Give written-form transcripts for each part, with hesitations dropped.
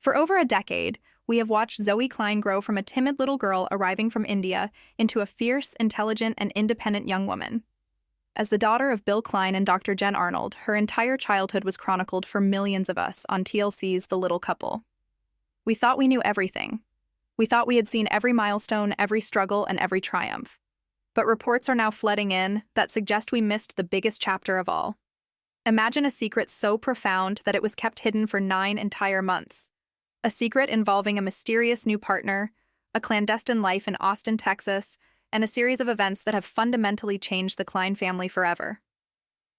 For over a decade, we have watched Zoey Klein grow from a timid little girl arriving from India into a fierce, intelligent, and independent young woman. As the daughter of Bill Klein and Dr. Jen Arnold, her entire childhood was chronicled for millions of us on TLC's The Little Couple. We thought we knew everything. We thought we had seen every milestone, every struggle, and every triumph. But reports are now flooding in that suggest we missed the biggest chapter of all. Imagine a secret so profound that it was kept hidden for 9 entire months. A secret involving a mysterious new partner, a clandestine life in Austin, Texas, and a series of events that have fundamentally changed the Klein family forever.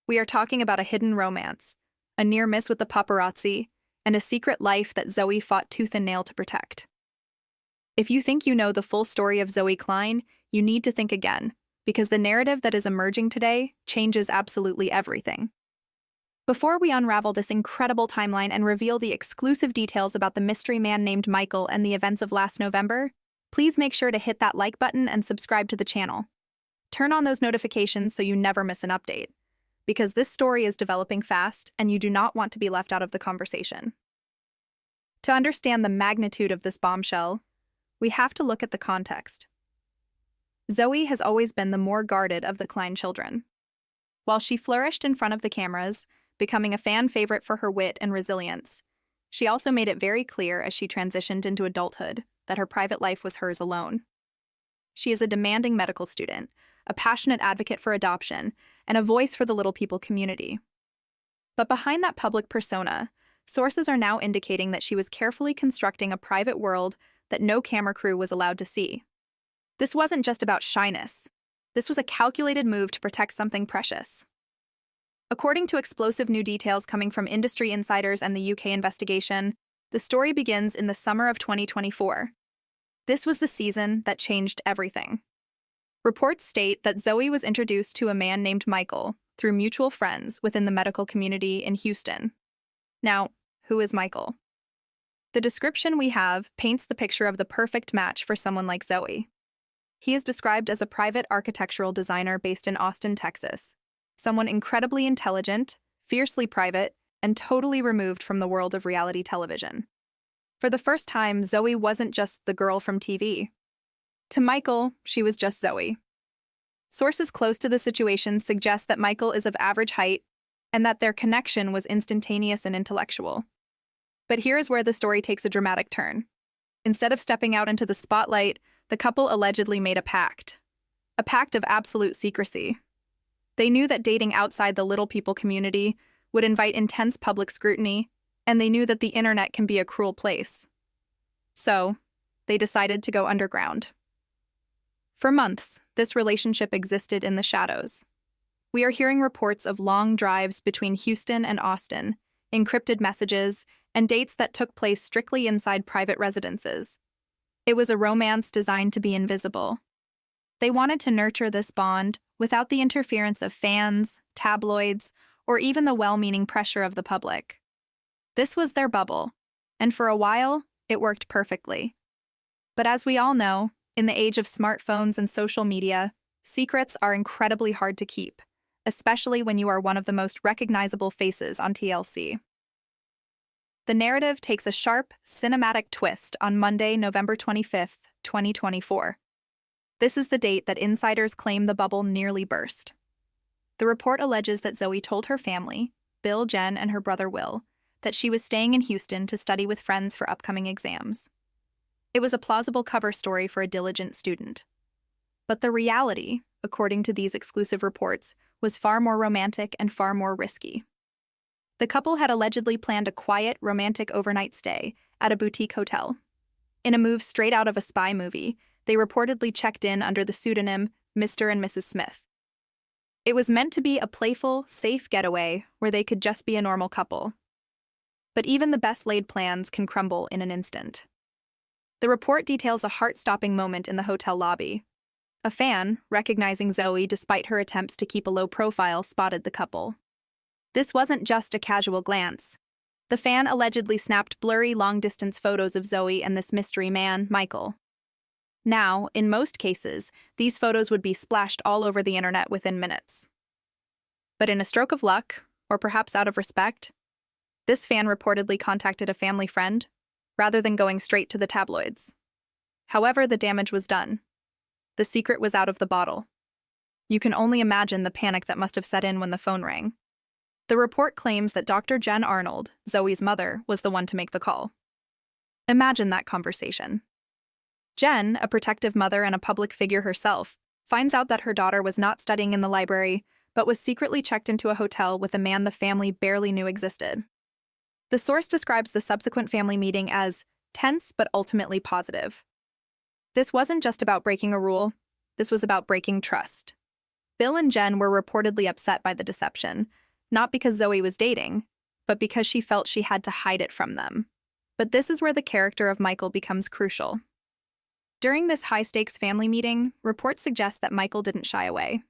We are talking about a hidden romance, a near miss with the paparazzi, and a secret life that Zoey fought tooth and nail to protect. If you think you know the full story of Zoey Klein, you need to think again, because the narrative that is emerging today changes absolutely everything. Before we unravel this incredible timeline and reveal the exclusive details about the mystery man named Michael and the events of last November, please make sure to hit that like button and subscribe to the channel. Turn on those notifications so you never miss an update, because this story is developing fast and you do not want to be left out of the conversation. To understand the magnitude of this bombshell, we have to look at the context. Zoey has always been the more guarded of the Klein children. While she flourished in front of the cameras, becoming a fan favorite for her wit and resilience, she also made it very clear as she transitioned into adulthood that her private life was hers alone. She is a demanding medical student, a passionate advocate for adoption, and a voice for the little people community. But behind that public persona, sources are now indicating that she was carefully constructing a private world that no camera crew was allowed to see. This wasn't just about shyness. This was a calculated move to protect something precious. According to explosive new details coming from industry insiders and the UK investigation, the story begins in the summer of 2024. This was the season that changed everything. Reports state that Zoey was introduced to a man named Michael through mutual friends within the medical community in Houston. Now, who is Michael? The description we have paints the picture of the perfect match for someone like Zoey. He is described as a private architectural designer based in Austin, Texas, someone incredibly intelligent, fiercely private, and totally removed from the world of reality television. For the first time, Zoey wasn't just the girl from TV. To Michael, she was just Zoey. Sources close to the situation suggest that Michael is of average height and that their connection was instantaneous and intellectual. But here is where the story takes a dramatic turn. Instead of stepping out into the spotlight, the couple allegedly made a pact of absolute secrecy. They knew that dating outside the little people community would invite intense public scrutiny, and they knew that the internet can be a cruel place. So, they decided to go underground. For months, this relationship existed in the shadows. We are hearing reports of long drives between Houston and Austin, encrypted messages, and dates that took place strictly inside private residences. It was a romance designed to be invisible. They wanted to nurture this bond without the interference of fans, tabloids, or even the well-meaning pressure of the public. This was their bubble, and for a while, it worked perfectly. But as we all know, in the age of smartphones and social media, secrets are incredibly hard to keep, especially when you are one of the most recognizable faces on TLC. The narrative takes a sharp, cinematic twist on Monday, November 25th, 2024. This is the date that insiders claim the bubble nearly burst. The report alleges that Zoey told her family, Bill, Jen, and her brother Will, that she was staying in Houston to study with friends for upcoming exams. It was a plausible cover story for a diligent student. But the reality, according to these exclusive reports, was far more romantic and far more risky. The couple had allegedly planned a quiet, romantic overnight stay at a boutique hotel. In a move straight out of a spy movie, they reportedly checked in under the pseudonym Mr. and Mrs. Smith. It was meant to be a playful, safe getaway where they could just be a normal couple. But even the best-laid plans can crumble in an instant. The report details a heart-stopping moment in the hotel lobby. A fan, recognizing Zoey despite her attempts to keep a low profile, spotted the couple. This wasn't just a casual glance. The fan allegedly snapped blurry, long-distance photos of Zoey and this mystery man, Michael. Now, in most cases, these photos would be splashed all over the internet within minutes. But in a stroke of luck, or perhaps out of respect, this fan reportedly contacted a family friend, rather than going straight to the tabloids. However, the damage was done. The secret was out of the bottle. You can only imagine the panic that must have set in when the phone rang. The report claims that Dr. Jen Arnold, Zoey's mother, was the one to make the call. Imagine that conversation. Jen, a protective mother and a public figure herself, finds out that her daughter was not studying in the library, but was secretly checked into a hotel with a man the family barely knew existed. The source describes the subsequent family meeting as tense but ultimately positive. This wasn't just about breaking a rule, this was about breaking trust. Bill and Jen were reportedly upset by the deception, not because Zoey was dating, but because she felt she had to hide it from them. But this is where the character of Michael becomes crucial. During this high-stakes family meeting, reports suggest that Michael didn't shy away.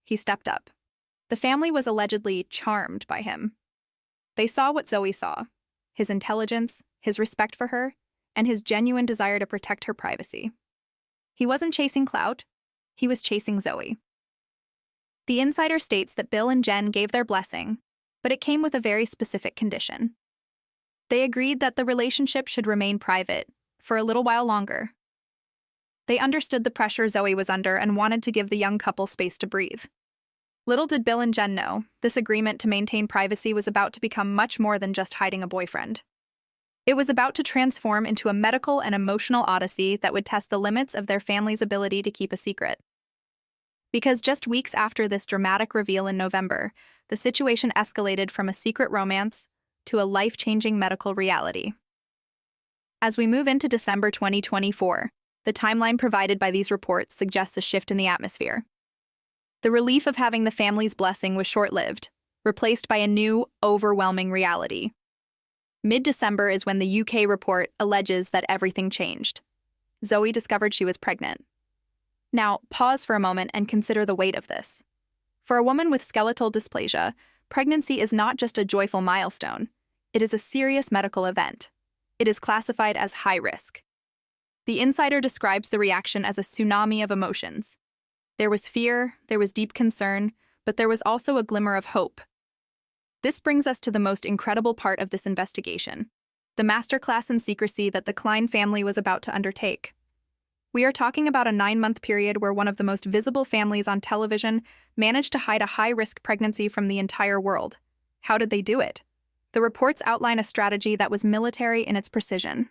He stepped up. The family was allegedly charmed by him. They saw what Zoey saw: his intelligence, his respect for her, and his genuine desire to protect her privacy. He wasn't chasing clout, he was chasing Zoey. The insider states that Bill and Jen gave their blessing, but it came with a very specific condition. They agreed that the relationship should remain private for a little while longer. They understood the pressure Zoey was under and wanted to give the young couple space to breathe. Little did Bill and Jen know, this agreement to maintain privacy was about to become much more than just hiding a boyfriend. It was about to transform into a medical and emotional odyssey that would test the limits of their family's ability to keep a secret. Because just weeks after this dramatic reveal in November, the situation escalated from a secret romance to a life-changing medical reality. As we move into December 2024, the timeline provided by these reports suggests a shift in the atmosphere. The relief of having the family's blessing was short-lived, replaced by a new, overwhelming reality. Mid-December is when the UK report alleges that everything changed. Zoey discovered she was pregnant. Now, pause for a moment and consider the weight of this. For a woman with skeletal dysplasia, pregnancy is not just a joyful milestone. It is a serious medical event. It is classified as high risk. The insider describes the reaction as a tsunami of emotions. There was fear, there was deep concern, but there was also a glimmer of hope. This brings us to the most incredible part of this investigation, the masterclass in secrecy that the Klein family was about to undertake. We are talking about a 9-month period where one of the most visible families on television managed to hide a high-risk pregnancy from the entire world. How did they do it? The reports outline a strategy that was military in its precision.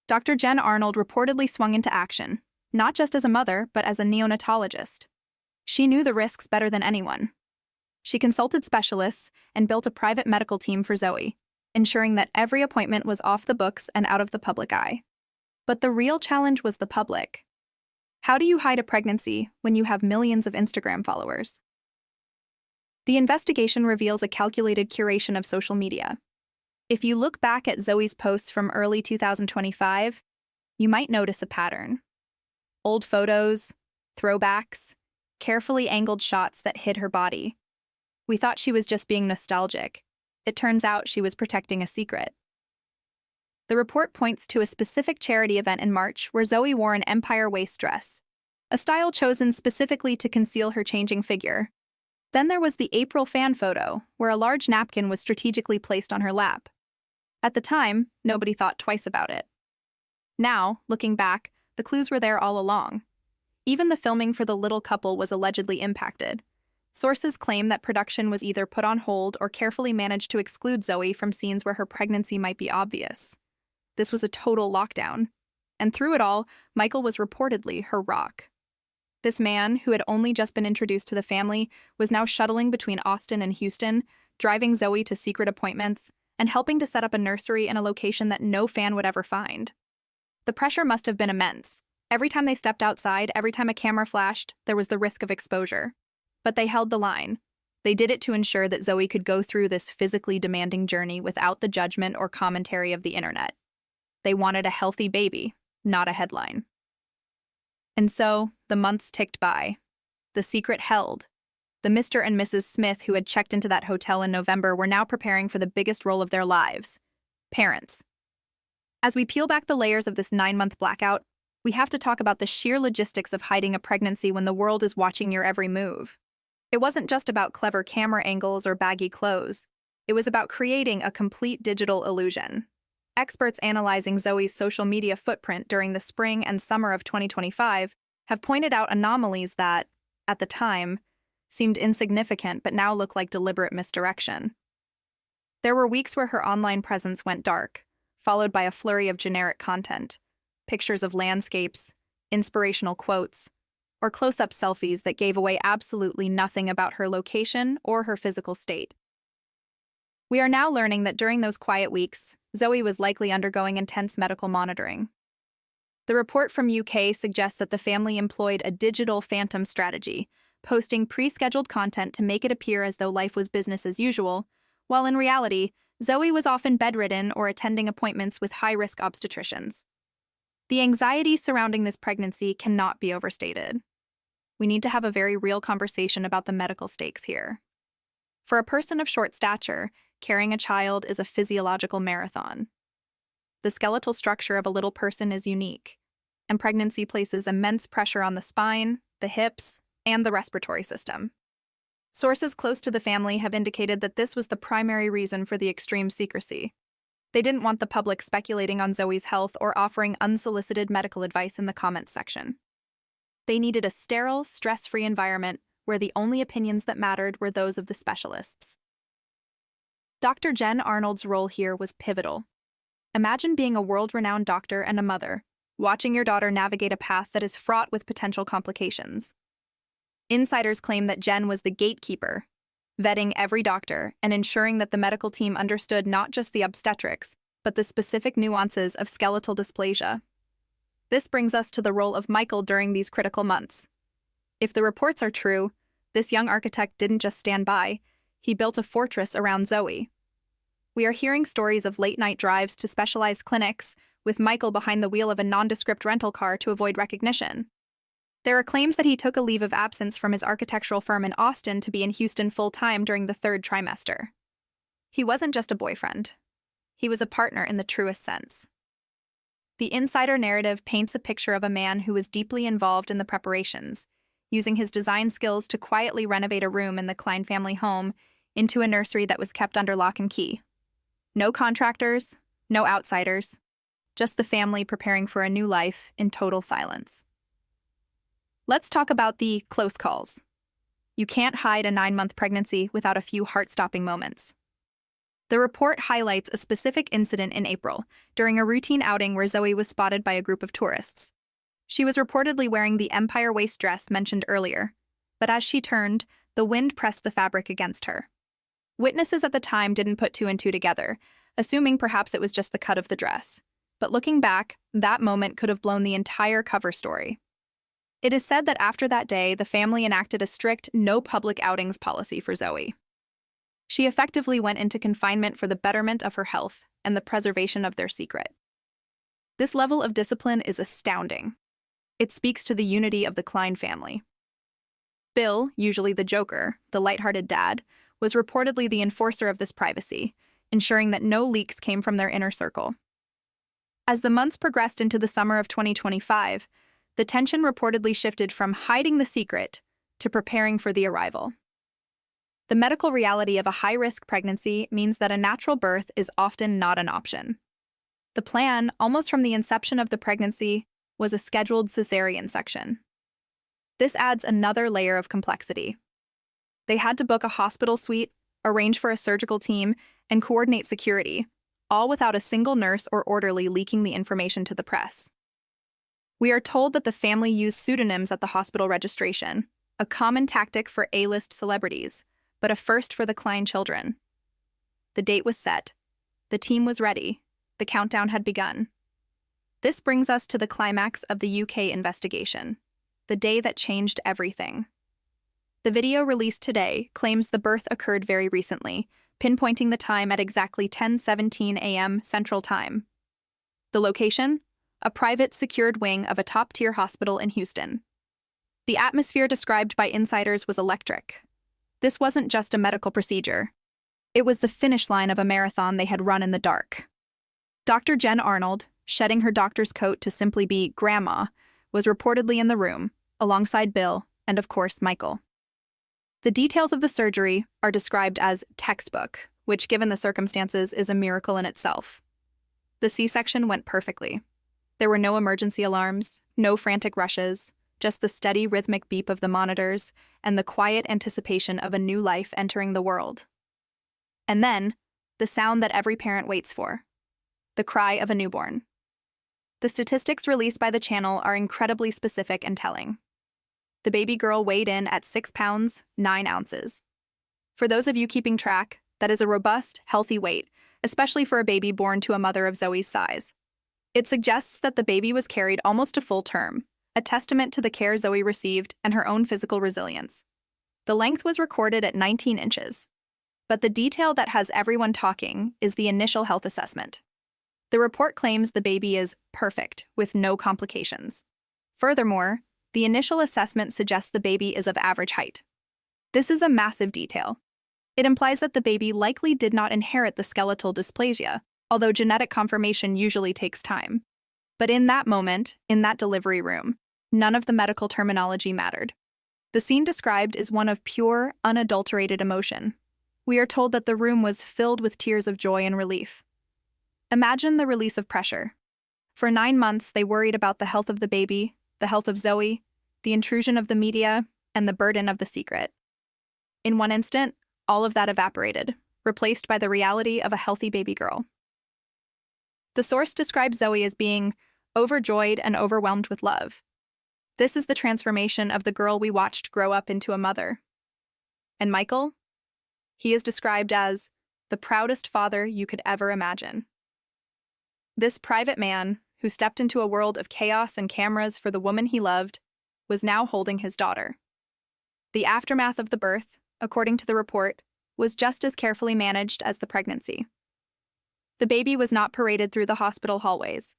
Dr. Jen Arnold reportedly swung into action, not just as a mother, but as a neonatologist. She knew the risks better than anyone. She consulted specialists and built a private medical team for Zoey, ensuring that every appointment was off the books and out of the public eye. But the real challenge was the public. How do you hide a pregnancy when you have millions of Instagram followers? The investigation reveals a calculated curation of social media. If you look back at Zoey's posts from early 2025, you might notice a pattern. Old photos, throwbacks, carefully angled shots that hid her body. We thought she was just being nostalgic. It turns out she was protecting a secret. The report points to a specific charity event in March where Zoey wore an empire waist dress, a style chosen specifically to conceal her changing figure. Then there was the April fan photo, where a large napkin was strategically placed on her lap. At the time, nobody thought twice about it. Now, looking back, the clues were there all along. Even the filming for the little couple was allegedly impacted. Sources claim that production was either put on hold or carefully managed to exclude Zoey from scenes where her pregnancy might be obvious. This was a total lockdown. And through it all, Michael was reportedly her rock. This man, who had only just been introduced to the family, was now shuttling between Austin and Houston, driving Zoey to secret appointments, and helping to set up a nursery in a location that no fan would ever find. The pressure must have been immense. Every time they stepped outside, every time a camera flashed, there was the risk of exposure. But they held the line. They did it to ensure that Zoey could go through this physically demanding journey without the judgment or commentary of the internet. They wanted a healthy baby, not a headline. And so, the months ticked by. The secret held. The Mr. and Mrs. Smith who had checked into that hotel in November were now preparing for the biggest role of their lives: parents. As we peel back the layers of this 9-month blackout, we have to talk about the sheer logistics of hiding a pregnancy when the world is watching your every move. It wasn't just about clever camera angles or baggy clothes. It was about creating a complete digital illusion. Experts analyzing Zoey's social media footprint during the spring and summer of 2025 have pointed out anomalies that, at the time, seemed insignificant but now look like deliberate misdirection. There were weeks where her online presence went dark, followed by a flurry of generic content, pictures of landscapes, inspirational quotes, or close-up selfies that gave away absolutely nothing about her location or her physical state. We are now learning that during those quiet weeks, Zoey was likely undergoing intense medical monitoring. The report from UK suggests that the family employed a digital phantom strategy, posting pre-scheduled content to make it appear as though life was business as usual, while in reality, Zoey was often bedridden or attending appointments with high-risk obstetricians. The anxiety surrounding this pregnancy cannot be overstated. We need to have a very real conversation about the medical stakes here. For a person of short stature, carrying a child is a physiological marathon. The skeletal structure of a little person is unique, and pregnancy places immense pressure on the spine, the hips, and the respiratory system. Sources close to the family have indicated that this was the primary reason for the extreme secrecy. They didn't want the public speculating on Zoey's health or offering unsolicited medical advice in the comments section. They needed a sterile, stress-free environment where the only opinions that mattered were those of the specialists. Dr. Jen Arnold's role here was pivotal. Imagine being a world-renowned doctor and a mother, watching your daughter navigate a path that is fraught with potential complications. Insiders claim that Jen was the gatekeeper, vetting every doctor and ensuring that the medical team understood not just the obstetrics, but the specific nuances of skeletal dysplasia. This brings us to the role of Michael during these critical months. If the reports are true, this young architect didn't just stand by, he built a fortress around Zoey. We are hearing stories of late-night drives to specialized clinics, with Michael behind the wheel of a nondescript rental car to avoid recognition. There are claims that he took a leave of absence from his architectural firm in Austin to be in Houston full-time during the third trimester. He wasn't just a boyfriend. He was a partner in the truest sense. The insider narrative paints a picture of a man who was deeply involved in the preparations, using his design skills to quietly renovate a room in the Klein family home into a nursery that was kept under lock and key. No contractors, no outsiders, just the family preparing for a new life in total silence. Let's talk about the close calls. You can't hide a 9-month pregnancy without a few heart-stopping moments. The report highlights a specific incident in April, during a routine outing where Zoey was spotted by a group of tourists. She was reportedly wearing the empire waist dress mentioned earlier, but as she turned, the wind pressed the fabric against her. Witnesses at the time didn't put two and two together, assuming perhaps it was just the cut of the dress. But looking back, that moment could have blown the entire cover story. It is said that after that day, the family enacted a strict no public outings policy for Zoey. She effectively went into confinement for the betterment of her health and the preservation of their secret. This level of discipline is astounding. It speaks to the unity of the Klein family. Bill, usually the joker, the lighthearted dad, was reportedly the enforcer of this privacy, ensuring that no leaks came from their inner circle. As the months progressed into the summer of 2025, the tension reportedly shifted from hiding the secret to preparing for the arrival. The medical reality of a high-risk pregnancy means that a natural birth is often not an option. The plan, almost from the inception of the pregnancy, was a scheduled cesarean section. This adds another layer of complexity. They had to book a hospital suite, arrange for a surgical team, and coordinate security, all without a single nurse or orderly leaking the information to the press. We are told that the family used pseudonyms at the hospital registration, a common tactic for A-list celebrities, but a first for the Klein children. The date was set. The team was ready. The countdown had begun. This brings us to the climax of the UK investigation, the day that changed everything. The video released today claims the birth occurred very recently, pinpointing the time at exactly 10:17 a.m. Central Time. The location? A private, secured wing of a top-tier hospital in Houston. The atmosphere described by insiders was electric. This wasn't just a medical procedure. It was the finish line of a marathon they had run in the dark. Dr. Jen Arnold, shedding her doctor's coat to simply be Grandma, was reportedly in the room, alongside Bill and, of course, Michael. The details of the surgery are described as textbook, which, given the circumstances, is a miracle in itself. The C-section went perfectly. There were no emergency alarms, no frantic rushes, just the steady rhythmic beep of the monitors and the quiet anticipation of a new life entering the world. And then, the sound that every parent waits for, the cry of a newborn. The statistics released by the channel are incredibly specific and telling. The baby girl weighed in at 6 pounds, 9 ounces. For those of you keeping track, that is a robust, healthy weight, especially for a baby born to a mother of Zoey's size. It suggests that the baby was carried almost a full term, a testament to the care Zoey received and her own physical resilience. The length was recorded at 19 inches. But the detail that has everyone talking is the initial health assessment. The report claims the baby is perfect, with no complications. Furthermore, the initial assessment suggests the baby is of average height. This is a massive detail. It implies that the baby likely did not inherit the skeletal dysplasia, although genetic confirmation usually takes time. But in that moment, in that delivery room, none of the medical terminology mattered. The scene described is one of pure, unadulterated emotion. We are told that the room was filled with tears of joy and relief. Imagine the release of pressure. For 9 months, they worried about the health of the baby, the health of Zoey, the intrusion of the media, and the burden of the secret. In one instant, all of that evaporated, replaced by the reality of a healthy baby girl. The source describes Zoey as being overjoyed and overwhelmed with love. This is the transformation of the girl we watched grow up into a mother. And Michael? He is described as the proudest father you could ever imagine. This private man, who stepped into a world of chaos and cameras for the woman he loved, was now holding his daughter. The aftermath of the birth, according to the report, was just as carefully managed as the pregnancy. The baby was not paraded through the hospital hallways.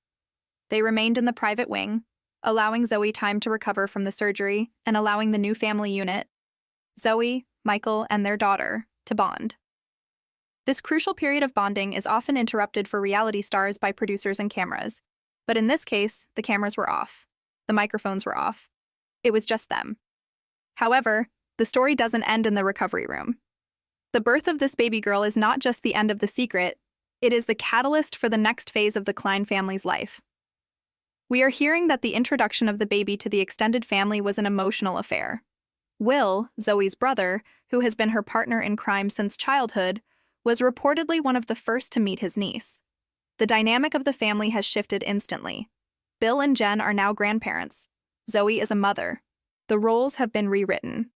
They remained in the private wing, allowing Zoey time to recover from the surgery and allowing the new family unit, Zoey, Michael, and their daughter, to bond. This crucial period of bonding is often interrupted for reality stars by producers and cameras, but in this case, the cameras were off. The microphones were off. It was just them. However, the story doesn't end in the recovery room. The birth of this baby girl is not just the end of the secret, it is the catalyst for the next phase of the Klein family's life. We are hearing that the introduction of the baby to the extended family was an emotional affair. Will, Zoey's brother, who has been her partner in crime since childhood, was reportedly one of the first to meet his niece. The dynamic of the family has shifted instantly. Bill and Jen are now grandparents. Zoey is a mother. The roles have been rewritten.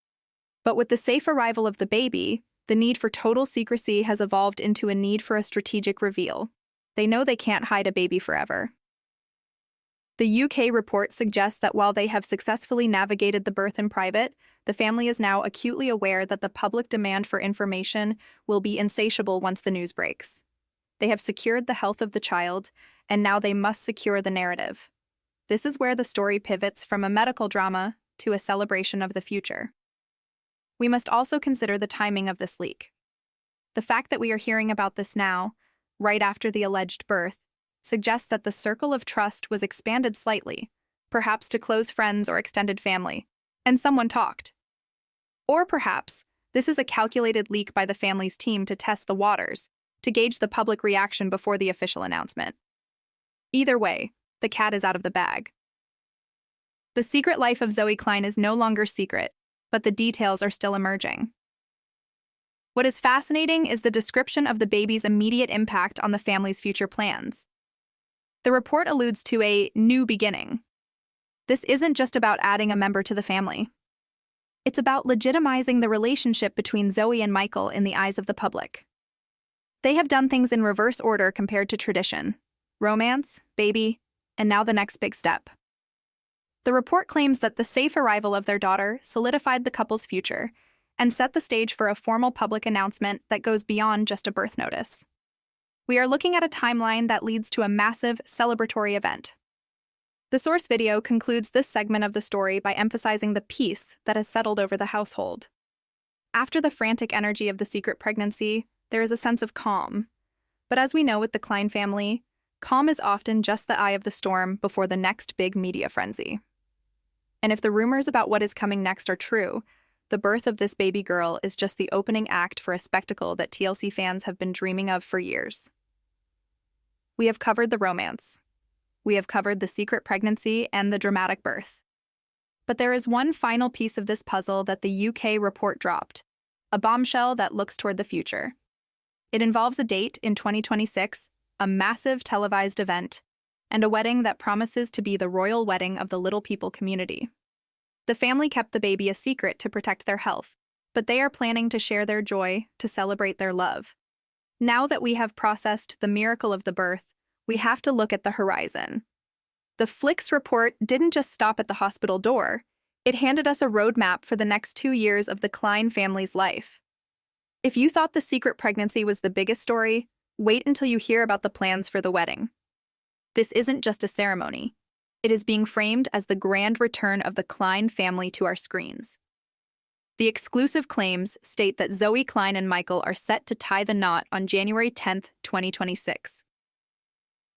But with the safe arrival of the baby, the need for total secrecy has evolved into a need for a strategic reveal. They know they can't hide a baby forever. The UK report suggests that while they have successfully navigated the birth in private, the family is now acutely aware that the public demand for information will be insatiable once the news breaks. They have secured the health of the child, and now they must secure the narrative. This is where the story pivots from a medical drama to a celebration of the future. We must also consider the timing of this leak. The fact that we are hearing about this now, right after the alleged birth, suggests that the circle of trust was expanded slightly, perhaps to close friends or extended family, and someone talked. Or perhaps this is a calculated leak by the family's team to test the waters, to gauge the public reaction before the official announcement. Either way, the cat is out of the bag. The secret life of Zoey Klein is no longer secret, but the details are still emerging. What is fascinating is the description of the baby's immediate impact on the family's future plans. The report alludes to a new beginning. This isn't just about adding a member to the family. It's about legitimizing the relationship between Zoey and Michael in the eyes of the public. They have done things in reverse order compared to tradition: romance, baby, and now the next big step. The report claims that the safe arrival of their daughter solidified the couple's future and set the stage for a formal public announcement that goes beyond just a birth notice. We are looking at a timeline that leads to a massive celebratory event. The source video concludes this segment of the story by emphasizing the peace that has settled over the household. After the frantic energy of the secret pregnancy, there is a sense of calm. But as we know with the Klein family, calm is often just the eye of the storm before the next big media frenzy. And if the rumors about what is coming next are true, the birth of this baby girl is just the opening act for a spectacle that TLC fans have been dreaming of for years. We have covered the romance. We have covered the secret pregnancy and the dramatic birth. But there is one final piece of this puzzle that the UK report dropped, a bombshell that looks toward the future. It involves a date in 2026, a massive televised event, and a wedding that promises to be the royal wedding of the Little People community. The family kept the baby a secret to protect their health, but they are planning to share their joy to celebrate their love. Now that we have processed the miracle of the birth, we have to look at the horizon. The Flicks report didn't just stop at the hospital door, it handed us a roadmap for the next 2 years of the Klein family's life. If you thought the secret pregnancy was the biggest story, wait until you hear about the plans for the wedding. This isn't just a ceremony. It is being framed as the grand return of the Klein family to our screens. The exclusive claims state that Zoey Klein and Michael are set to tie the knot on January 10, 2026.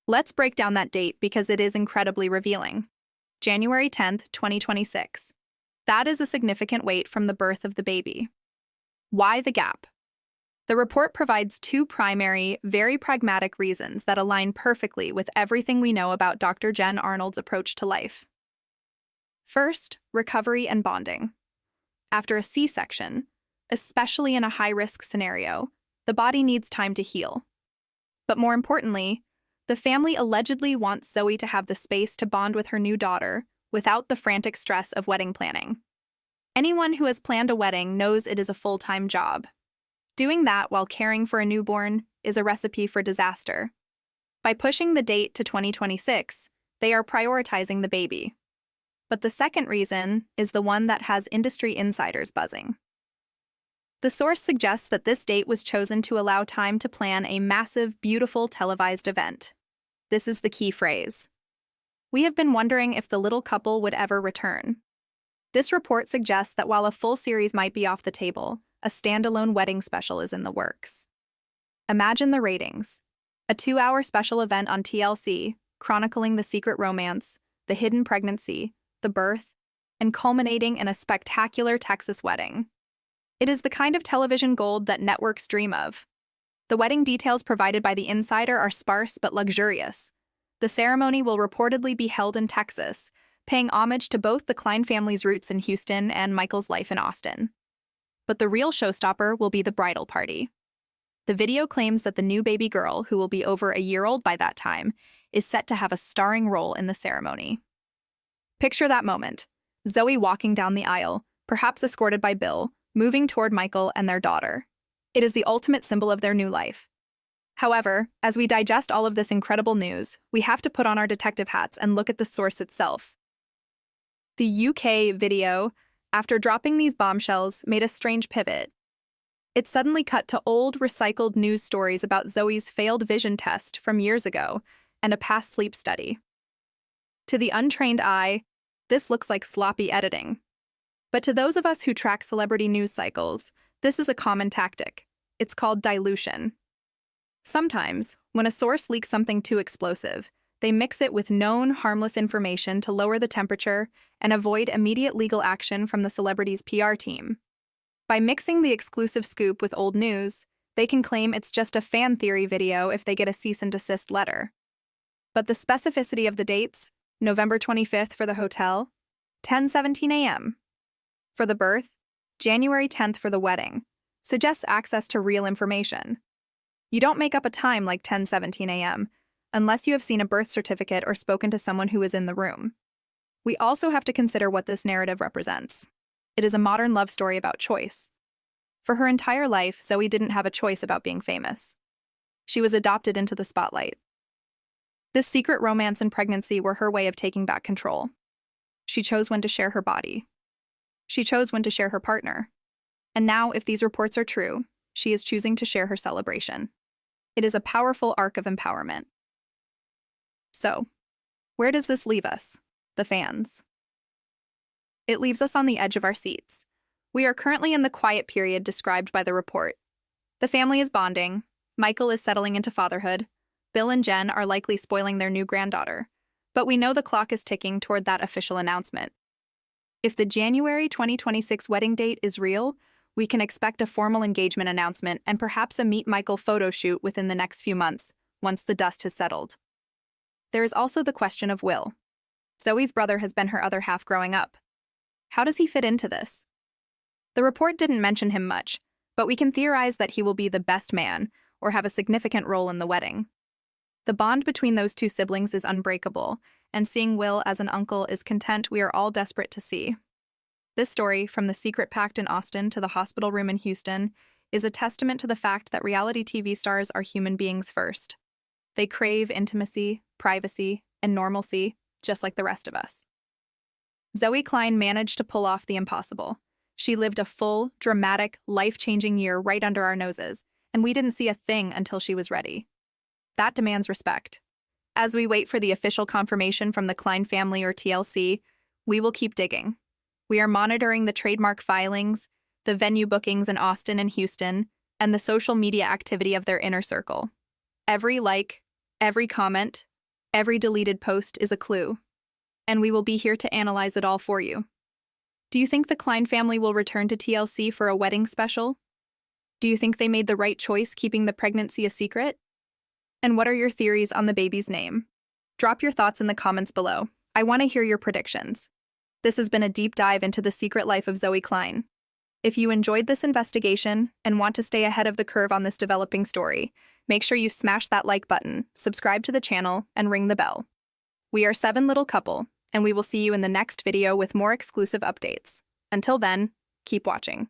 Let's break down that date because it is incredibly revealing. January 10, 2026. That is a significant wait from the birth of the baby. Why the gap? The report provides 2 primary, very pragmatic reasons that align perfectly with everything we know about Dr. Jen Arnold's approach to life. First, recovery and bonding. After a C-section, especially in a high-risk scenario, the body needs time to heal. But more importantly, the family allegedly wants Zoey to have the space to bond with her new daughter without the frantic stress of wedding planning. Anyone who has planned a wedding knows it is a full-time job. Doing that while caring for a newborn is a recipe for disaster. By pushing the date to 2026, they are prioritizing the baby. But the second reason is the one that has industry insiders buzzing. The source suggests that this date was chosen to allow time to plan a massive, beautiful televised event. This is the key phrase. We have been wondering if the little couple would ever return. This report suggests that while a full series might be off the table, a standalone wedding special is in the works. Imagine the ratings. A 2-hour special event on TLC, chronicling the secret romance, the hidden pregnancy, the birth, and culminating in a spectacular Texas wedding. It is the kind of television gold that networks dream of. The wedding details provided by the insider are sparse but luxurious. The ceremony will reportedly be held in Texas, paying homage to both the Klein family's roots in Houston and Michael's life in Austin. But the real showstopper will be the bridal party. The video claims that the new baby girl, who will be over a year old by that time, is set to have a starring role in the ceremony. Picture that moment. Zoey walking down the aisle, perhaps escorted by Bill, moving toward Michael and their daughter. It is the ultimate symbol of their new life. However, as we digest all of this incredible news, we have to put on our detective hats and look at the source itself. The UK video, after dropping these bombshells, made a strange pivot. It suddenly cut to old, recycled news stories about Zoey's failed vision test from years ago and a past sleep study. To the untrained eye, this looks like sloppy editing. But to those of us who track celebrity news cycles, this is a common tactic. It's called dilution. Sometimes, when a source leaks something too explosive, they mix it with known, harmless information to lower the temperature and avoid immediate legal action from the celebrity's PR team. By mixing the exclusive scoop with old news, they can claim it's just a fan theory video if they get a cease and desist letter. But the specificity of the dates, November 25th for the hotel, 10:17 a.m. for the birth, January 10th for the wedding, suggests access to real information. You don't make up a time like 10:17 a.m. unless you have seen a birth certificate or spoken to someone who was in the room. We also have to consider what this narrative represents. It is a modern love story about choice. For her entire life, Zoey didn't have a choice about being famous. She was adopted into the spotlight. This secret romance and pregnancy were her way of taking back control. She chose when to share her body. She chose when to share her partner. And now, if these reports are true, she is choosing to share her celebration. It is a powerful arc of empowerment. So, where does this leave us, the fans? It leaves us on the edge of our seats. We are currently in the quiet period described by the report. The family is bonding, Michael is settling into fatherhood, Bill and Jen are likely spoiling their new granddaughter, but we know the clock is ticking toward that official announcement. If the January 2026 wedding date is real, we can expect a formal engagement announcement and perhaps a Meet Michael photo shoot within the next few months, once the dust has settled. There is also the question of Will. Zoey's brother has been her other half growing up. How does he fit into this? The report didn't mention him much, but we can theorize that he will be the best man or have a significant role in the wedding. The bond between those two siblings is unbreakable, and seeing Will as an uncle is content we are all desperate to see. This story, from the secret pact in Austin to the hospital room in Houston, is a testament to the fact that reality TV stars are human beings first. They crave intimacy, privacy, and normalcy, just like the rest of us. Zoey Klein managed to pull off the impossible. She lived a full, dramatic, life-changing year right under our noses, and we didn't see a thing until she was ready. That demands respect. As we wait for the official confirmation from the Klein family or TLC, we will keep digging. We are monitoring the trademark filings, the venue bookings in Austin and Houston, and the social media activity of their inner circle. Every like, every comment, every deleted post is a clue, and we will be here to analyze it all for you. Do you think the Klein family will return to TLC for a wedding special? Do you think they made the right choice keeping the pregnancy a secret? And what are your theories on the baby's name? Drop your thoughts in the comments below. I want to hear your predictions. This has been a deep dive into the secret life of Zoey Klein. If you enjoyed this investigation and want to stay ahead of the curve on this developing story, make sure you smash that like button, subscribe to the channel, and ring the bell. We are 7 Little Couple, and we will see you in the next video with more exclusive updates. Until then, keep watching.